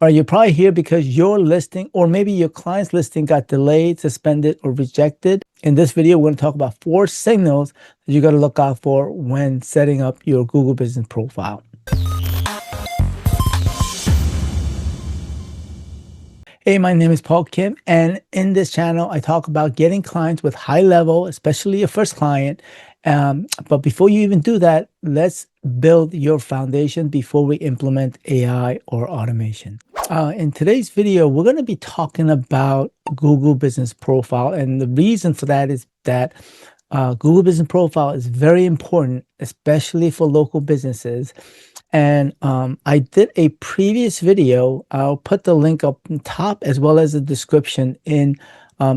Or you're probably here because your listing or maybe your client's listing got delayed, suspended, or rejected. In this video, we're going to talk about 4 signals that you got to look out for when setting up your Google Business Profile. Hey, my name is Paul Kim, and in this channel, I talk about getting clients with high level, especially your first client. But before you even do that, let's build your foundation before we implement AI or automation. In today's video, we're going to be talking about Google Business Profile. And the reason for that is that Google Business Profile is very important, especially for local businesses. And I did a previous video. I'll put the link up on top as well as the description in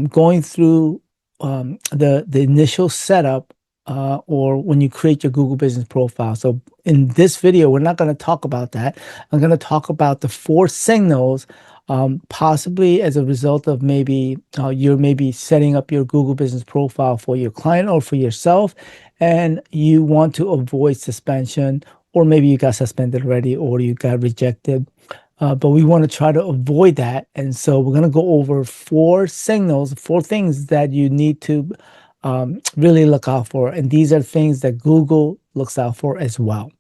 going through the initial setup or when you create your Google Business Profile. So in this video, we're not going to talk about that. I'm going to talk about the 4 signals, possibly as a result of maybe you're maybe setting up your Google Business Profile for your client or for yourself, and you want to avoid suspension, or maybe you got suspended already or you got rejected. But we want to try to avoid that. And so we're going to go over 4 signals, 4 things that you need to really look out for. And these are things that Google looks out for as well.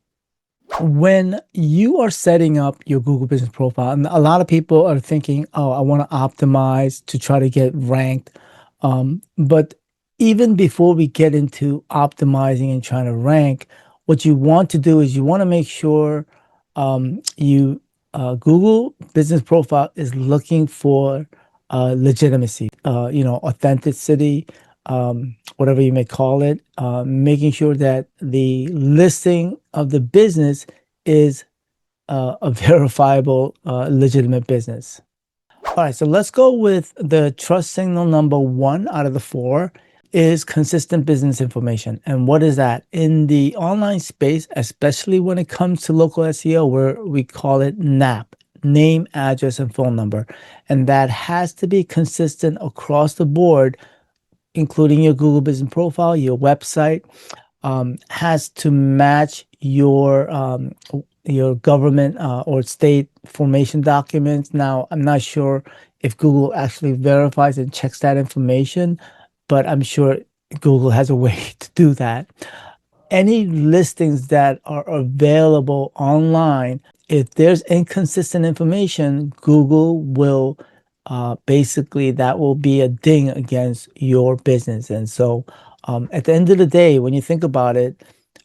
When you are setting up your Google Business Profile, and a lot of people are thinking, oh, I want to optimize to try to get ranked. But even before we get into optimizing and trying to rank, what you want to do is you want to make sure Google Business Profile is looking for legitimacy, authenticity, whatever you may call it, making sure that the listing of the business is a verifiable, legitimate business. All right, so let's go with the trust signal number 1 out of the 4 is consistent business information. And what is that? In the online space, especially when it comes to local SEO, where we call it NAP, name, address, and phone number. And that has to be consistent across the board, including your Google Business Profile, your website, has to match your government or state formation documents. Now, I'm not sure if Google actually verifies and checks that information, but I'm sure Google has a way to do that. Any listings that are available online, if there's inconsistent information, Google will basically, that will be a ding against your business. And so at the end of the day, when you think about it,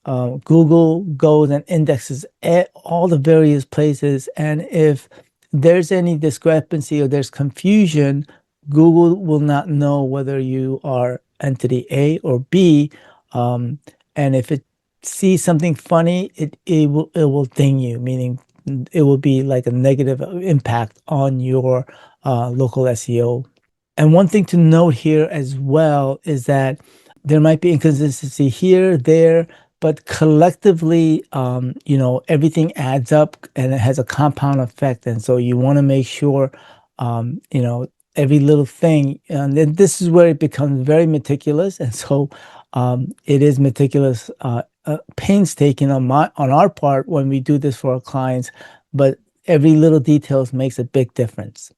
Google goes and indexes all the various places. And if there's any discrepancy or there's confusion, Google will not know whether you are entity A or B. And if it sees something funny, it will ding you, meaning it will be like a negative impact on your local SEO. And one thing to note here as well is that there might be inconsistency here, there, but collectively, everything adds up and it has a compound effect. And so you want to make sure, every little thing, and then this is where it becomes very meticulous. And so it is meticulous, painstaking on our part when we do this for our clients, but every little detail makes a big difference.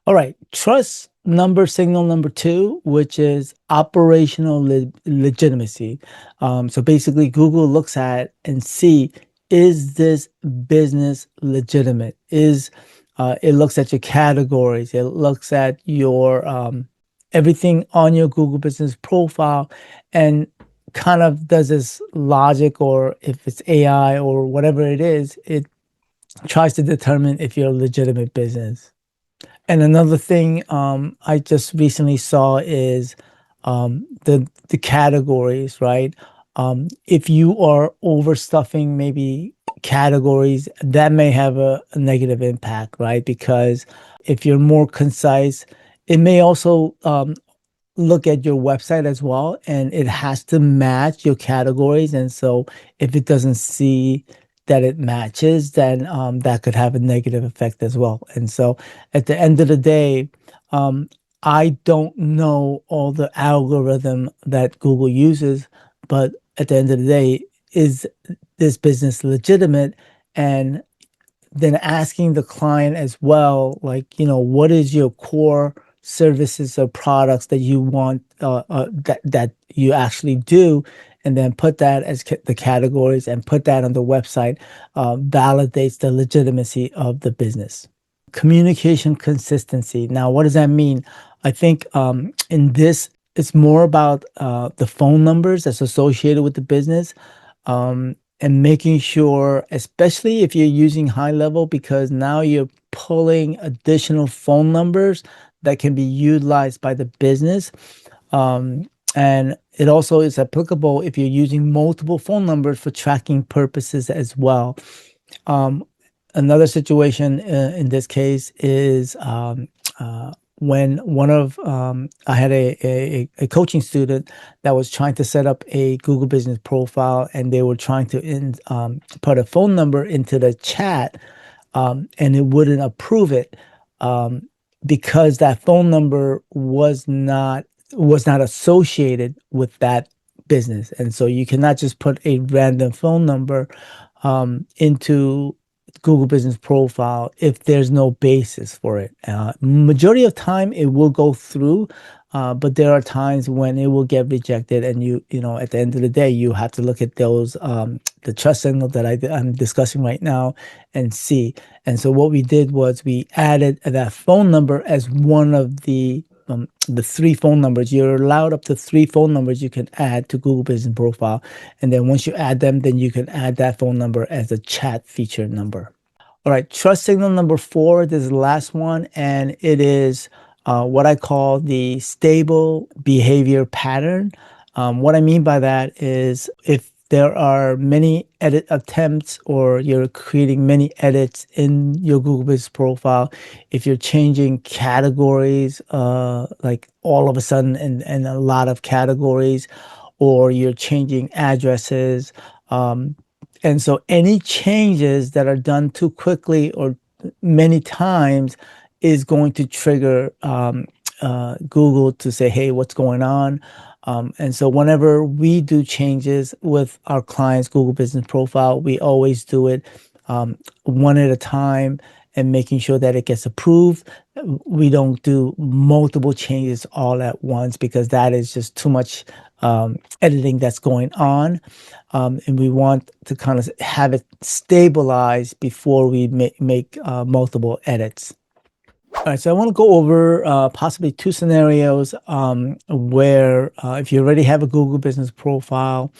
All right, trust signal number 2, which is operational legitimacy. So basically, Google looks at and see, is this business legitimate? It looks at your categories. It looks at your everything on your Google Business Profile, and kind of does this logic, or if it's AI or whatever it is, it tries to determine if you're a legitimate business. And another thing I just recently saw is the categories, right? If you are overstuffing maybe categories, that may have a negative impact, right? Because if you're more concise, it may also look at your website as well, and it has to match your categories. And so if it doesn't see that it matches, then that could have a negative effect as well. And so at the end of the day, I don't know all the algorithm that Google uses, but at the end of the day, is this business legitimate? And then asking the client as well, like, what is your core services or products that you want, that you actually do, and then put that as the categories and put that on the website, validates the legitimacy of the business. Communication consistency. Now, what does that mean? I think in this, it's more about the phone numbers that's associated with the business, and making sure, especially if you're using HighLevel, because now you're pulling additional phone numbers that can be utilized by the business. And it also is applicable if you're using multiple phone numbers for tracking purposes as well. Another situation in this case is when I had a coaching student that was trying to set up a Google Business profile, and they were trying to put a phone number into the chat, and it wouldn't approve it, because that phone number was not associated with that business. And so you cannot just put a random phone number into Google Business Profile if there's no basis for it. Majority of time it will go through, but there are times when it will get rejected, and at the end of the day, you have to look at those, the trust signal that I'm discussing right now, and see. And so what we did was we added that phone number as one of the three phone numbers. You're allowed up to three phone numbers you can add to Google Business Profile. And then once you add them, then you can add that phone number as a chat feature number. All right, trust signal number 4, this is the last one, and it is what I call the stable behavior pattern. What I mean by that is, if there are many edit attempts, or you're creating many edits in your Google Business Profile, if you're changing categories, like all of a sudden in a lot of categories, or you're changing addresses, and so any changes that are done too quickly or many times is going to trigger Google to say, hey, what's going on? And so whenever we do changes with our clients' Google Business Profile, we always do it one at a time, and making sure that it gets approved. We don't do multiple changes all at once, because that is just too much editing that's going on. And we want to kind of have it stabilized before we make multiple edits. All right, so I want to go over possibly 2 scenarios where if you already have a Google Business Profile,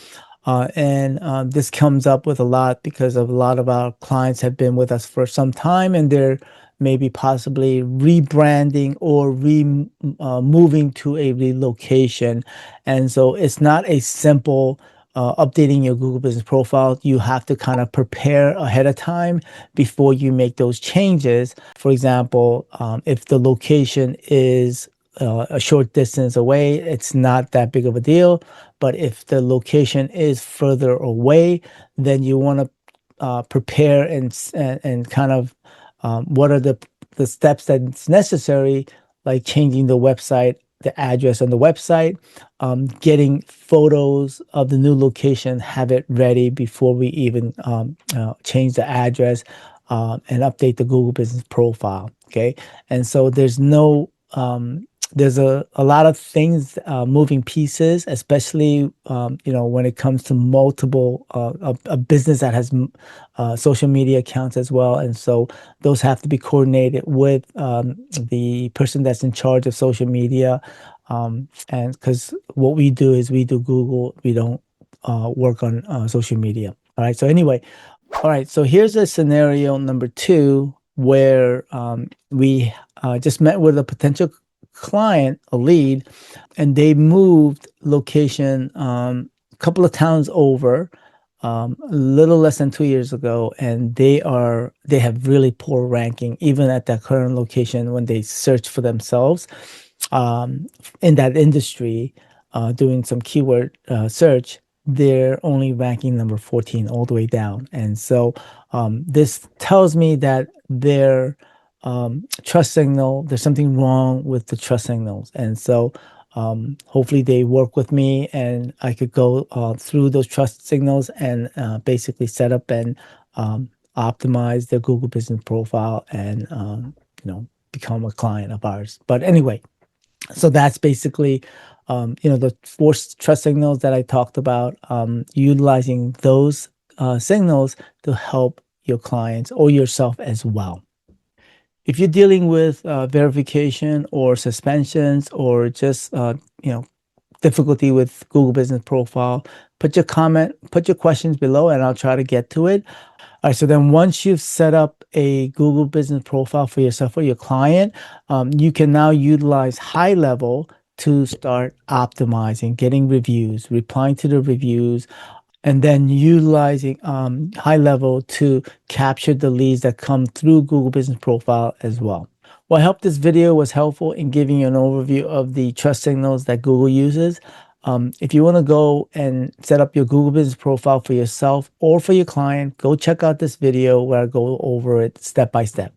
and this comes up with a lot because of a lot of our clients have been with us for some time, and they're maybe possibly rebranding or moving to a relocation. And so it's not a simple updating your Google Business Profile. You have to kind of prepare ahead of time before you make those changes. For example, if the location is a short distance away, it's not that big of a deal. But if the location is further away, then you want to prepare and kind of what are the steps that's necessary, like changing the website, the address on the website, getting photos of the new location, have it ready before we even change the address, and update the Google Business Profile. Okay, and so there's a lot of things, moving pieces, especially when it comes to multiple a business that has social media accounts as well. And so those have to be coordinated with the person that's in charge of social media, and because what we do is we do Google, we don't work on social media. All right, so anyway, all right, so here's a scenario number 2 where we just met with a potential client, a lead, and they moved location a couple of towns over, a little less than 2 years ago, and they have really poor ranking even at their current location. When they search for themselves in that industry, doing some keyword search, they're only ranking number 14 all the way down. And so this tells me that their trust signal, there's something wrong with the trust signals. And so hopefully they work with me, and I could go through those trust signals and basically set up and optimize their Google Business Profile and become a client of ours. But anyway, so that's basically the four trust signals that I talked about, utilizing those signals to help your clients or yourself as well. If you're dealing with verification or suspensions or just difficulty with Google Business Profile, put your questions below, and I'll try to get to it. All right, so then once you've set up a Google Business Profile for yourself or your client, you can now utilize HighLevel to start optimizing, getting reviews, replying to the reviews, and then utilizing HighLevel to capture the leads that come through Google Business Profile as well. Well, I hope this video was helpful in giving you an overview of the trust signals that Google uses. If you want to go and set up your Google Business Profile for yourself or for your client, go check out this video where I go over it step by step.